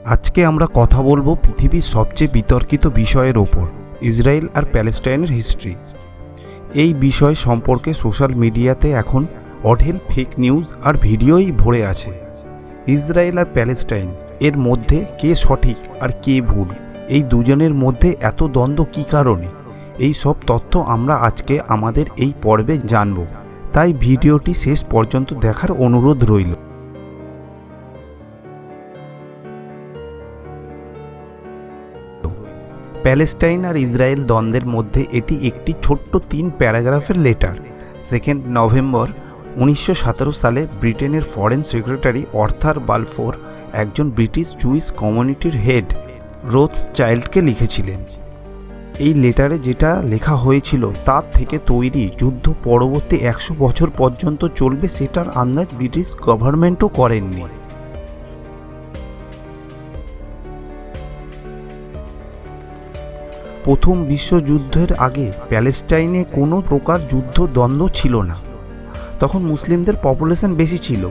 আজকে আমরা কথা বলবো পৃথিবীর সবচেয়ে বিতর্কিত বিষয়ের ওপর, ইসরায়েল আর প্যালেস্টাইনের হিস্ট্রি। এই বিষয় সম্পর্কে সোশ্যাল মিডিয়াতে এখন অঢেল ফেক নিউজ আর ভিডিওই ভরে আছে। ইসরায়েল আর প্যালেস্টাইন এর মধ্যে কে সঠিক আর কে ভুল, এই দুজনের মধ্যে এত দ্বন্দ্ব কী কারণে, এই সব তথ্য আমরা আজকে আমাদের এই পর্বে জানব। তাই ভিডিওটি শেষ পর্যন্ত দেখার অনুরোধ রইল। প্যালেস্টাইন আর ইসরায়েল দ্বন্দ্বের মধ্যে এটি একটি ছোট্ট 3 প্যারাগ্রাফের লেটার। 2 নভেম্বর 1917 সালে ব্রিটেনের ফরেন সেক্রেটারি আর্থার বালফোর একজন ব্রিটিশ জুইস কমিউনিটির হেড রোথস্চাইল্ডকে লিখেছিলেন। এই লেটারে যেটা লেখা হয়েছিল তার থেকে তৈরি যুদ্ধ পরবর্তী 100 বছর পর্যন্ত চলবে সেটার আন্দাজ ব্রিটিশ গভর্নমেন্টও করেননি। প্রথম বিশ্বযুদ্ধের আগে প্যালেস্টাইনে কোনো প্রকার যুদ্ধ দ্বন্দ্ব ছিল না। তখন মুসলিমদের পপুলেশন বেশি ছিল,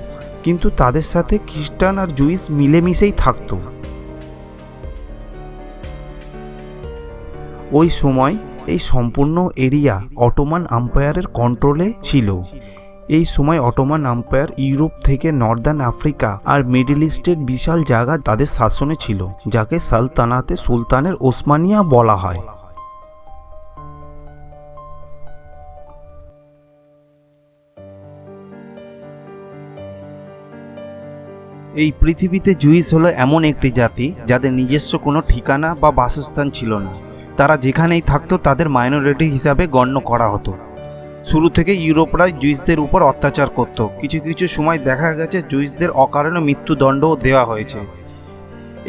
কিন্তু তাদের সাথে খ্রিস্টান আর জুইস মিলেমিশেই থাকত। ওই সময় এই সম্পূর্ণ এরিয়া অটোমান আম্পায়ারের কন্ট্রোলে ছিল। এই সময় অটোমান আম্পায়ার ইউরোপ থেকে নর্দার্ন আফ্রিকা আর মিডল ইস্টের বিশাল জায়গা তাদের শাসনে ছিল, যাকে সালতানাতে সুলতানের ওসমানিয়া বলা হয়। এই পৃথিবীতে জুইস হলো এমন একটি জাতি যাদের নিজস্ব কোনো ঠিকানা বা বাসস্থান ছিল না। তারা যেখানেই থাকতো তাদের মাইনরিটি হিসাবে গণ্য করা হতো। শুরু থেকে ইউরোপরা জুইসদের উপর অত্যাচার করত। কিছু কিছু সময় দেখা গেছে জুইসদের অকারণে মৃত্যুদণ্ডও দেওয়া হয়েছে।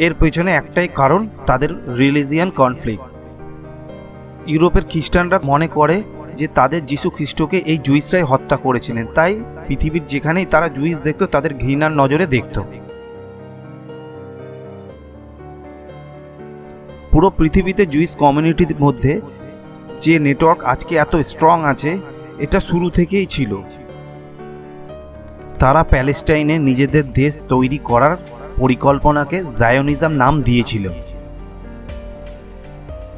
এর পেছনে একটাই কারণ, তাদের রিলিজিয়ান কনফ্লিক্টস। ইউরোপের খ্রিস্টানরা মনে করে যে তাদের যিশু খ্রিস্টকে এই জুইসরাই হত্যা করেছিলেন, তাই পৃথিবীর যেখানেই তারা জুইস দেখত তাদের ঘৃণার নজরে দেখত। পুরো পৃথিবীতে জুইস কমিউনিটির মধ্যে যে নেটওয়ার্ক আজকে এত স্ট্রং আছে, এটা শুরু থেকেই ছিল। তারা প্যালেস্টাইনে নিজেদের দেশ তৈরি করার পরিকল্পনাকে জায়োনিজম নাম দিয়েছিল।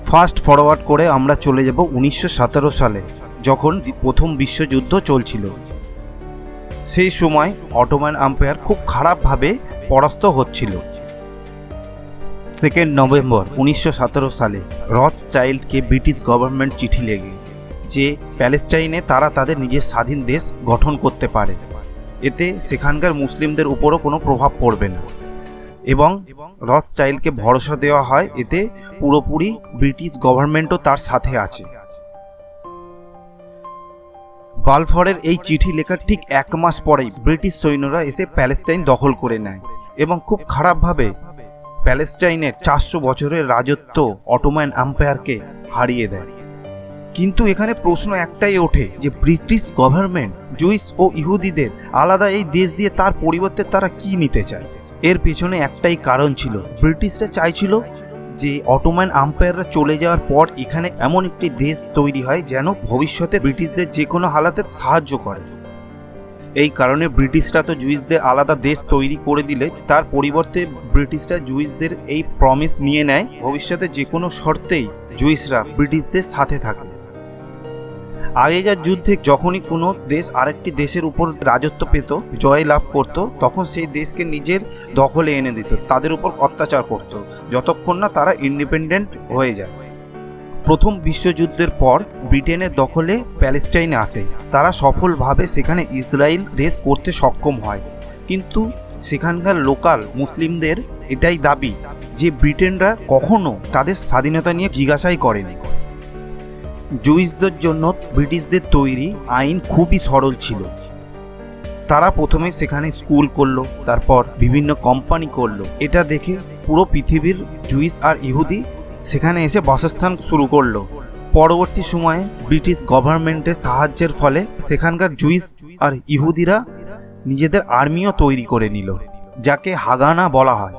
ফাস্ট ফরওয়ার্ড করে আমরা চলে যাব 1917 সালে, যখন প্রথম বিশ্বযুদ্ধ চলছিল। সেই সময় অটোমান আম্পায়ার খুব খারাপভাবে পরাস্ত হচ্ছিল। 2 নভেম্বর 1917 সালে রথচাইল্ডকে ব্রিটিশ গভর্নমেন্ট চিঠি লেগে যে প্যালেস্টাইনে তারা তাদের নিজের স্বাধীন দেশ গঠন করতে পারে, এতে সেখানকার মুসলিমদের উপরও কোনো প্রভাব পড়বে না, এবং রথচাইল্ডকে ভরসা দেওয়া হয় এতে পুরোপুরি ব্রিটিশ গভর্নমেন্টও তার সাথে আছে। বালফোরের এই চিঠি লেখার ঠিক 1 মাস পরেই ব্রিটিশ সৈন্যরা এসে প্যালেস্টাইন দখল করে নেয় এবং খুব খারাপভাবে প্যালেস্টাইনের 400 বছরের রাজত্ব অটোমান আম্পায়ারকে হারিয়ে দেয়। কিন্তু এখানে প্রশ্ন একটাই ওঠে যে ব্রিটিশ গভর্নমেন্ট জুইস ও ইহুদিদের আলাদা এই দেশ দিয়ে তার পরিবর্তে তারা কি নিতে চায়। এর পেছনে একটাই কারণ ছিল, ব্রিটিশরা চাইছিল যে অটোমান আম্পায়াররা চলে যাওয়ার পর এখানে এমন একটি দেশ তৈরি হয় যেন ভবিষ্যতে ব্রিটিশদের যে কোনো হালাতে সাহায্য করে। এই কারণে ব্রিটিশরা তো জুইসদের আলাদা দেশ তৈরি করে দিলে তার পরিবর্তে ব্রিটিশরা জুইসদের এই প্রমিস নিয়ে নেয় ভবিষ্যতে যে কোনো শর্তেই জুইসরা ব্রিটিশদের সাথে থাকে। আগেকার যুদ্ধে যখনই কোনো দেশ আরেকটি দেশের উপর রাজত্ব পেত, জয় লাভ করত, তখন সেই দেশকে নিজের দখলে এনে দিত, তাদের উপর অত্যাচার করত, যতক্ষণ না তারা ইন্ডিপেন্ডেন্ট হয়ে যায়। প্রথম বিশ্বযুদ্ধের পর ব্রিটেনের দখলে প্যালেস্টাইনে আসে। তারা সফলভাবে সেখানে ইসরায়েল দেশ করতে সক্ষম হয়, কিন্তু সেখানকার লোকাল মুসলিমদের এটাই দাবি যে ব্রিটেনরা কখনো তাদের স্বাধীনতা নিয়ে জিজ্ঞাসাই করেনি। জুইসদের জন্য ব্রিটিশদের তৈরি আইন খুবই সরল ছিল। তারা প্রথমে সেখানে স্কুল করলো, তারপর বিভিন্ন কোম্পানি করলো। এটা দেখে পুরো পৃথিবীর জুইস আর ইহুদি সেখানে এসে বাসস্থান শুরু করলো। পরবর্তী সময়ে ব্রিটিশ গভর্নমেন্টের সাহায্যের ফলে সেখানকার জুইস আর ইহুদিরা নিজেদের আর্মিও তৈরি করে নিল, যাকে হাগানা বলা হয়।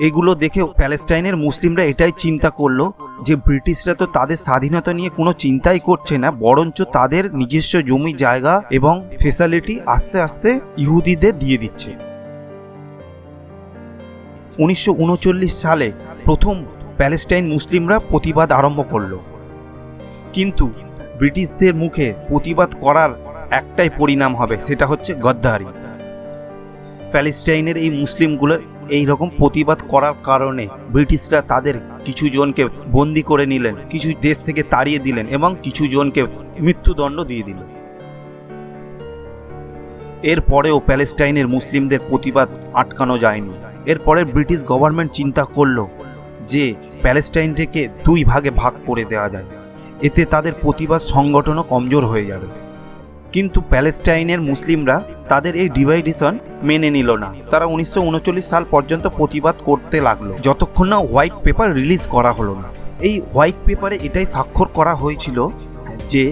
এগুলো দেখে প্যালেস্টাইনের মুসলিমরা এটাই চিন্তা করলো যে ব্রিটিশরা তো তাদের স্বাধীনতা নিয়ে কোনো চিন্তাই করছে না, বরঞ্চ তাদের নিজস্ব জমি জায়গা এবং ফেসিলিটি আস্তে আস্তে ইহুদিদের দিয়ে দিচ্ছে। 1939 সালে প্রথম প্যালেস্টাইন মুসলিমরা প্রতিবাদ আরম্ভ করলো, কিন্তু ব্রিটিশদের মুখে প্রতিবাদ করার একটাই পরিণাম হবে, সেটা হচ্ছে গদ্দারি। প্যালেস্টাইনের এই মুসলিমগুলোর এই রকম প্রতিবাদ করার কারণে ব্রিটিশরা তাদের কিছু জনকে বন্দি করে নিলেন, কিছু দেশ থেকে তাড়িয়ে দিলেন এবং কিছু জনকে মৃত্যুদণ্ড দিয়ে দিল। এরপরেও প্যালেস্টাইনের মুসলিমদের প্রতিবাদ আটকানো যায়নি। এরপরে ব্রিটিশ গভর্নমেন্ট চিন্তা করলো যে প্যালেস্টাইনটাকে দুই ভাগে ভাগ করে দেওয়া যায়, এতে তাদের প্রতিবাদ সংগঠনও কমজোর হয়ে যাবে। কিন্তু প্যালেস্টাইনের মুসলিমরা তাদের এই ডিভাইডেশন মেনে নিল না। তারা 1939 সাল পর্যন্ত প্রতিবাদ করতে লাগলো, যতক্ষণ না হোয়াইট পেপার রিলিজ করা হলো না। এই হোয়াইট পেপারে এটাই স্বাক্ষর করা হয়েছিল যে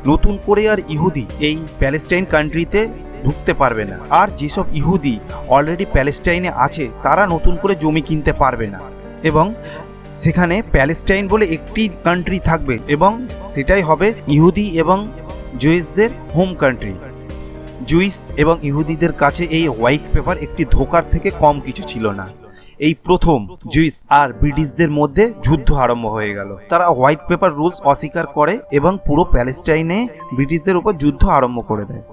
নতুন করে আর ইহুদি এই প্যালেস্টাইন কান্ট্রিতে ঢুকতে পারবে না, আর যেসব ইহুদি অলরেডি প্যালেস্টাইনে আছে তারা নতুন করে জমি কিনতে পারবে না, এবং সেখানে প্যালেস্টাইন বলে একটি কান্ট্রি থাকবে এবং সেটাই হবে ইহুদি এবং জুইসদের হোম কান্ট্রি। জুইস এবং ইহুদিদের কাছে এই হোয়াইট পেপার একটি ধোঁকার থেকে কম কিছু ছিল না। এই প্রথম জুইস আর ব্রিটিশদের মধ্যে যুদ্ধ আরম্ভ হয়ে গেল। তারা হোয়াইট পেপার রুলস অস্বীকার করে এবং পুরো প্যালেস্টাইনে ব্রিটিশদের উপর যুদ্ধ আরম্ভ করে দেয়।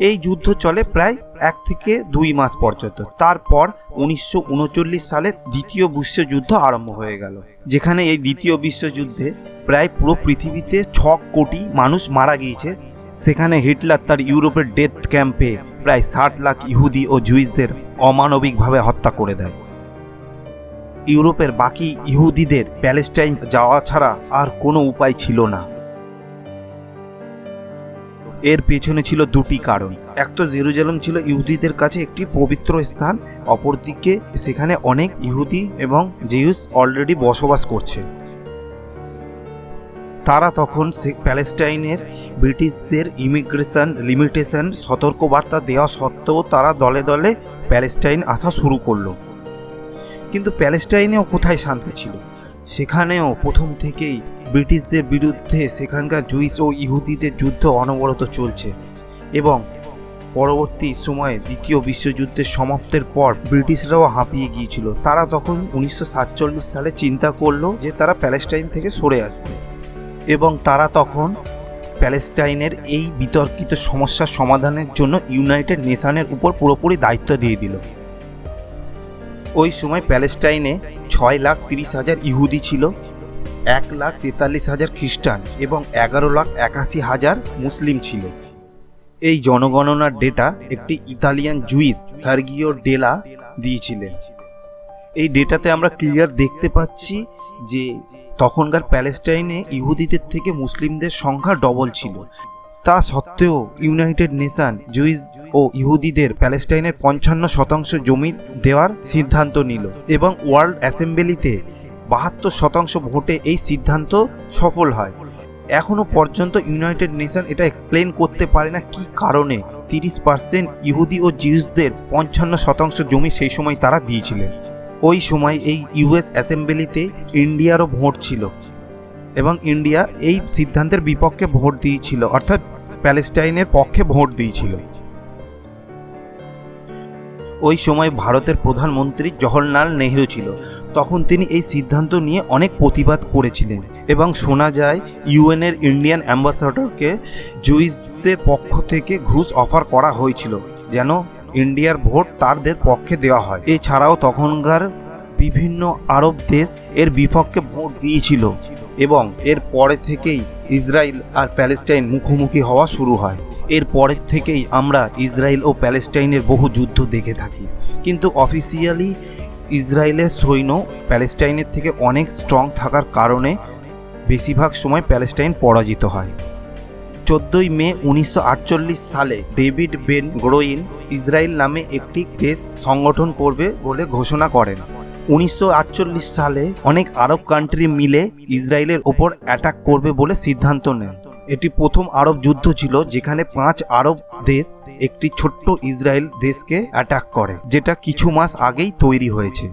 এই যুদ্ধ চলে প্রায় 1 থেকে 2 মাস পর্যন্ত। তারপর 1939 সালে দ্বিতীয় বিশ্বযুদ্ধ আরম্ভ হয়ে গেল, যেখানে এই দ্বিতীয় বিশ্বযুদ্ধে প্রায় পুরো পৃথিবীতে 6 কোটি মানুষ মারা গিয়েছে। সেখানে হিটলার তার ইউরোপের ডেথ ক্যাম্পে প্রায় 60 লাখ ইহুদি ও জুইসদের অমানবিকভাবে হত্যা করে দেয়। ইউরোপের বাকি ইহুদিদের প্যালেস্টাইন যাওয়া ছাড়া আর কোনো উপায় ছিল না। এর পেছনে ছিল দুটি কারণ। এক তো জেরুজালেম ছিল ইহুদিদের কাছে একটি পবিত্র স্থান, অপরদিকে সেখানে অনেক ইহুদি এবং জিউস অলরেডি বসবাস করছে। তারা তখন প্যালেস্টাইনের ব্রিটিশদের ইমিগ্রেশন লিমিটেশন সতর্কবার্তা দেওয়া সত্ত্বেও তারা দলে দলে প্যালেস্টাইন আসা শুরু করলো। কিন্তু প্যালেস্টাইনেও কোথায় শান্তি ছিল? সেখানেও প্রথম থেকেই ব্রিটিশদের বিরুদ্ধে সেখানকার জুইস ও ইহুদিদের যুদ্ধ অনবরত চলছে, এবং পরবর্তী সময়ে দ্বিতীয় বিশ্বযুদ্ধের সমাপ্তির পর ব্রিটিশরাও হাঁপিয়ে গিয়েছিল। তারা তখন 1947 সালে চিন্তা করলো যে তারা প্যালেস্টাইন থেকে সরে আসবে, এবং তারা তখন প্যালেস্টাইনের এই বিতর্কিত সমস্যার সমাধানের জন্য ইউনাইটেড নেশনের উপর পুরোপুরি দায়িত্ব দিয়ে দিল। ওই সময় প্যালেস্টাইনে 6,30,000 ইহুদি ছিল, 1,43,000 খ্রিস্টান এবং 11,81,000 মুসলিম ছিল। এই জনগণনার ডেটা একটি ইতালিয়ান জুইস সার্গিও ডেলা দিয়েছিলেন। এই ডেটাতে আমরা ক্লিয়ার দেখতে পাচ্ছি যে তখনকার প্যালেস্টাইনে ইহুদিদের থেকে মুসলিমদের সংখ্যা ডবল ছিল। তা সত্ত্বেও ইউনাইটেড নেশন জুইস ও ইহুদিদের প্যালেস্টাইনের 55% জমি দেওয়ার সিদ্ধান্ত নিল, এবং ওয়ার্ল্ড অ্যাসেম্বলিতে 72% ভোটে এই সিদ্ধান্ত সফল হয়। এখনও পর্যন্ত ইউনাইটেড নেশন এটা এক্সপ্লেন করতে পারে না কী কারণে 30% ইহুদি ও জিউসদের 55% জমি সেই সময় তারা দিয়েছিলেন। ওই সময় এই ইউএস অ্যাসেম্বলিতে ইন্ডিয়ারও ভোট ছিল, এবং ইন্ডিয়া এই সিদ্ধান্তের বিপক্ষে ভোট দিয়েছিল, অর্থাৎ প্যালেস্টাইনের পক্ষে ভোট দিয়েছিল। ওই সময় ভারতের প্রধানমন্ত্রী জওহরলাল নেহরু ছিল। তখন তিনি এই সিদ্ধান্ত নিয়ে অনেক প্রতিবাদ করেছিলেন, এবং শোনা যায় ইউএনের ইন্ডিয়ান অ্যাম্বাসাডরকে জুইসদের পক্ষ থেকে ঘুষ অফার করা হয়েছিল যেন ইন্ডিয়ার ভোট তাদের পক্ষে দেওয়া হয়। এছাড়াও তখনকার বিভিন্ন আরব দেশ এর বিপক্ষে ভোট দিয়েছিল, এবং এর পরে থেকেই ইসরায়েল আর প্যালেস্টাইন মুখোমুখি হওয়া শুরু হয়। এর পরের থেকেই আমরা ইসরায়েল ও প্যালেস্টাইনের বহু যুদ্ধ দেখে থাকি, কিন্তু অফিসিয়ালি ইসরায়েলের সৈন্য প্যালেস্টাইনের থেকে অনেক স্ট্রং থাকার কারণে বেশিরভাগ সময় প্যালেস্টাইন পরাজিত হয়। 14 মে 1948 সালে ডেভিড বেন গ্রোইন ইসরায়েল নামে একটি দেশ সংগঠন করবে বলে ঘোষণা করেন। 1948 সালে অনেক আরব কান্ট্রি মিলে ইসরায়েলের ওপর অ্যাটাক করবে বলে সিদ্ধান্ত নেন। এটি প্রথম আরব যুদ্ধ ছিল যেখানে 5 আরব দেশ একটি ছোট্ট ইসরায়েল দেশকে অ্যাটাক করে, যেটা কিছু মাস আগেই তৈরি হয়েছে।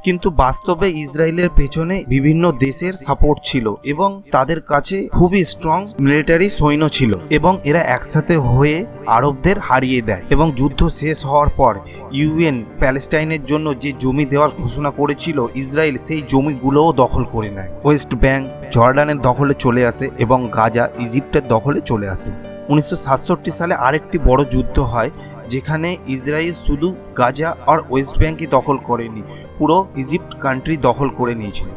কিন্তু বাস্তবে ইসরায়েলের পেছনে বিভিন্ন দেশের সাপোর্ট ছিল এবং তাদের কাছে খুবই স্ট্রং মিলিটারি সৈন্য ছিল এবং এরা একসাথে হয়ে আরবদের হারিয়ে দেয় এবং যুদ্ধ শেষ হওয়ার পর ইউএন প্যালেস্টাইনের জন্য যে জমি দেওয়ার ঘোষণা করেছিল, ইসরায়েল সেই জমিগুলোও দখল করে নেয়। ওয়েস্ট ব্যাংক জর্ডানের দখলে চলে আসে এবং গাজা ইজিপ্টের দখলে চলে আসে। 1967 সালে আরেকটি বড় যুদ্ধ হয়, যেখানে ইসরায়েল শুধু গাজা আর ওয়েস্ট ব্যাংকই দখল করেনি, পুরো ইজিপ্ট কান্ট্রি দখল করে নিয়েছিল।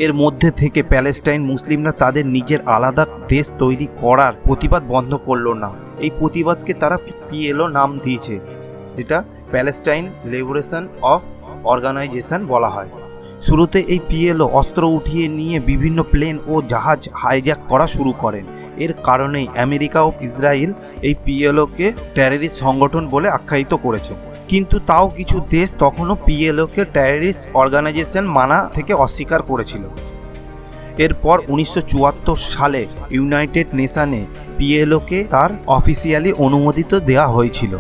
এর মধ্যে থেকে প্যালেস্টাইন মুসলিমরা তাদের নিজের আলাদা দেশ তৈরি করার প্রতিবাদ বন্ধ করলো না। এই প্রতিবাদকে তারা পিএলও নাম দিয়েছে, যেটা প্যালেস্টাইন লিবারেশন অফ অর্গানাইজেশন বলা হয়। শুরুতে এই পিএলও অস্ত্র উঠিয়ে নিয়ে বিভিন্ন প্লেন ও জাহাজ হাইজ্যাক করা শুরু করেন। এর কারণেই আমেরিকা ও ইসরায়েল এই পিএলওকে টেররিস্ট সংগঠন বলে আখ্যায়িত করেছে। কিন্তু তাও কিছু দেশ তখনও পিএলওকে টেররিস্ট অর্গানাইজেশন মানা থেকে অস্বীকার করেছিল। এরপর 1974 সালে ইউনাইটেড নেশনে পিএলওকে তার অফিসিয়ালি অনুমোদিত দেওয়া হয়েছিল।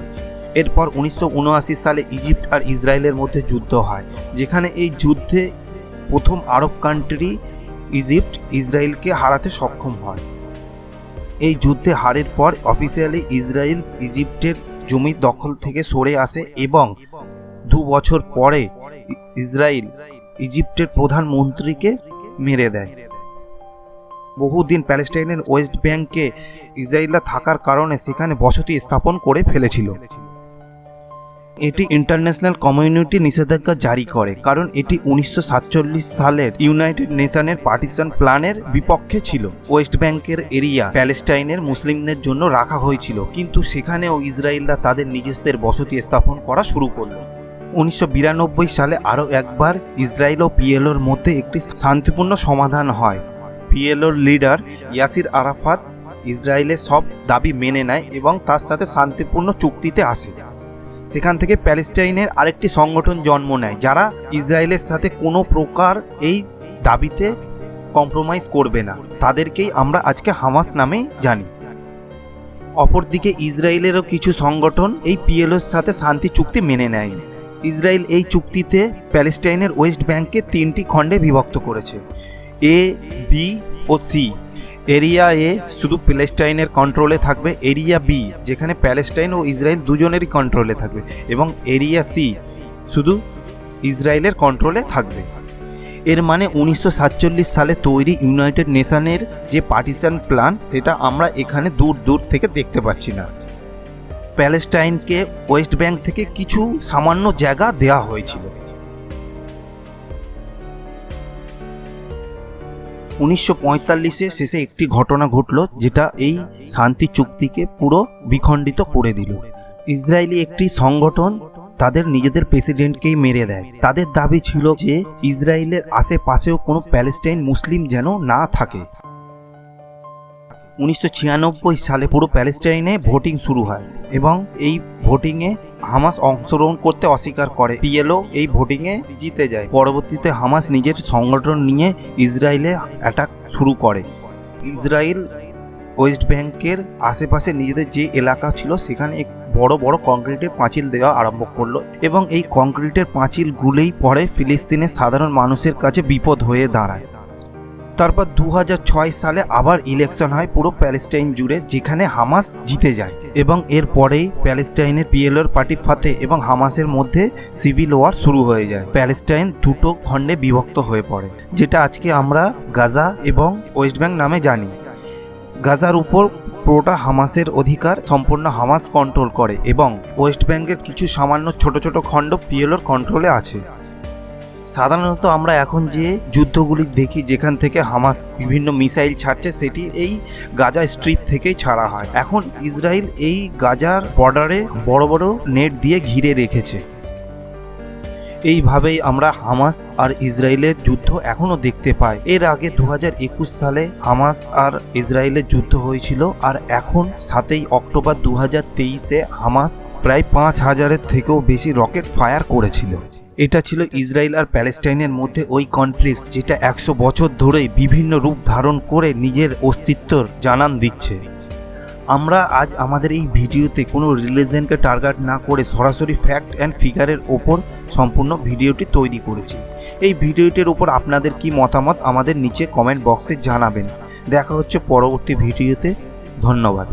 এরপর 1979 সালে ইজিপ্ট আর ইসরায়েলের মধ্যে যুদ্ধ হয়, যেখানে এই যুদ্ধে প্রথম আরব কান্ট্রি ইজিপ্ট ইসরায়েলকে হারাতে সক্ষম হয়। এই যুদ্ধে হারের পর অফিসিয়ালি ইসরায়েল ইজিপ্টের জমি দখল থেকে সরে আসে এবং 2 বছর পরে ইসরায়েল ইজিপ্টের প্রধানমন্ত্রীকে মেরে দেয়। বহুদিন প্যালেস্টাইনের ওয়েস্ট ব্যাংকে ইসরায়েলরা থাকার কারণে সেখানে বসতি স্থাপন করে ফেলেছিল। এটি ইন্টারন্যাশনাল কমিউনিটি নিষেধাজ্ঞা জারি করে, কারণ এটি 1947 সালের ইউনাইটেড নেশনের পার্টিশন প্ল্যানের বিপক্ষে ছিল। ওয়েস্ট ব্যাংকের এরিয়া প্যালেস্টাইনের মুসলিমদের জন্য রাখা হয়েছিল, কিন্তু সেখানেও ইসরায়েলরা তাদের নিজেদের বসতি স্থাপন করা শুরু করলো। 1992 সালে আরও একবার ইসরায়েল ও পিএলওর মধ্যে একটি শান্তিপূর্ণ সমাধান হয়। পিএলওর লিডার ইয়াসির আরাফাত ইসরায়েলের সব দাবি মেনে নেয় এবং তার সাথে শান্তিপূর্ণ চুক্তিতে আসে। সেখান থেকে প্যালেস্টাইনের আরেকটি সংগঠন জন্ম নেয়, যারা ইসরায়েলের সাথে কোনো প্রকার এই দাবিতে কম্প্রোমাইজ করবে না। তাদেরকেই আমরা আজকে হামাস নামেই জানি। অপরদিকে ইসরায়েলেরও কিছু সংগঠন এই পিএলওর সাথে শান্তি চুক্তি মেনে নেয়। ইসরায়েল এই চুক্তিতে প্যালেস্টাইনের ওয়েস্ট ব্যাংককে 3টি খণ্ডে বিভক্ত করেছে, এ, বি ও সি। এরিয়া এ শুধু প্যালেস্টাইনের কন্ট্রোলে থাকবে, এরিয়া বি যেখানে প্যালেস্টাইন ও ইসরায়েল দুজনেরই কন্ট্রোলে থাকবে, এবং এরিয়া সি শুধু ইসরায়েলের কন্ট্রোলে থাকবে। এর মানে 1947 সালে তৈরি ইউনাইটেড নেশনের যে পার্টিশন প্ল্যান, সেটা আমরা এখানে দূর দূর থেকে দেখতে পাচ্ছি না। প্যালেস্টাইনকে ওয়েস্ট ব্যাংক থেকে কিছু সামান্য জায়গা দেওয়া হয়েছিল। 1945-এ শেষে একটি ঘটনা ঘটল, যেটা এই শান্তি চুক্তিকে পুরো বিখণ্ডিত করে দিল। ইসরায়েলি একটি সংগঠন তাদের নিজেদের প্রেসিডেন্টকেই মেরে দেয়। তাদের দাবি ছিল যে ইসরায়েলের আশেপাশেও কোনো প্যালেস্টাইন মুসলিম যেন না থাকে। 1996 সালে পুরো প্যালেস্টাইনে ভোটিং শুরু হয় এবং এই ভোটিংয়ে হামাস অংশগ্রহণ করতে অস্বীকার করে। পিএলও এই ভোটিংয়ে জিতে যায়। পরবর্তীতে হামাস নিজের সংগঠন নিয়ে ইসরায়েলে অ্যাটাক শুরু করে। ইসরায়েল ওয়েস্ট ব্যাংকের আশেপাশে নিজেদের যে এলাকা ছিল সেখানে এক বড় বড় কংক্রিটের পাঁচিল দেওয়া আরম্ভ করলো এবং এই কংক্রিটের পাঁচিলগুলোই পরে ফিলিস্তিনের সাধারণ মানুষের কাছে বিপদ হয়ে দাঁড়ায়। তারপর 2006 সালে আবার ইলেকশন হয় পুরো প্যালেস্টাইন জুড়ে, যেখানে হামাস জিতে যায় এবং এরপরেই প্যালেস্টাইনের পিএলওর পার্টি ফাতে এবং হামাসের মধ্যে সিভিল ওয়ার শুরু হয়ে যায়। প্যালেস্টাইন দুটো খণ্ডে বিভক্ত হয়ে পড়ে, যেটা আজকে আমরা গাজা এবং ওয়েস্ট ব্যাংক নামে জানি। গাজার উপর পুরোটা হামাসের অধিকার, সম্পূর্ণ হামাস কন্ট্রোল করে এবং ওয়েস্ট ব্যাংকের কিছু সামান্য ছোট ছোট খণ্ড পিএলওর কন্ট্রোলে আছে। সাধারণত আমরা এখন যে যুদ্ধগুলি দেখি, যেখান থেকে হামাস বিভিন্ন মিসাইল ছাড়ছে, সেটি এই গাজা স্ট্রিপ থেকেই ছাড়া হয়। এখন ইসরায়েল এই গাজার বর্ডারে বড় বড় নেট দিয়ে ঘিরে রেখেছে। এইভাবেই আমরা হামাস আর ইসরায়েলের যুদ্ধ এখনও দেখতে পাই। এর আগে 2021 সালে হামাস আর ইসরায়েলের যুদ্ধ হয়েছিল, আর এখন 7 অক্টোবর 2023-এ হামাস প্রায় 5000-এর থেকেও বেশি রকেট ফায়ার করেছিল। এটা ছিল ইসরায়েল আর প্যালেস্টাইনের মধ্যে ওই কনফ্লিক্ট, যেটা 100 বছর ধরেই বিভিন্ন রূপ ধারণ করে নিজের অস্তিত্বর জানান দিচ্ছে। আমরা আজ আমাদের এই ভিডিওতে কোনো রিলিজনকে টার্গেট না করে সরাসরি ফ্যাক্ট অ্যান্ড ফিগারের ওপর সম্পূর্ণ ভিডিওটি তৈরি করেছি। এই ভিডিওটির উপর আপনাদের কি মতামত আমাদের নিচে কমেন্ট বক্সে জানাবেন। দেখা হচ্ছে পরবর্তী ভিডিওতে। ধন্যবাদ।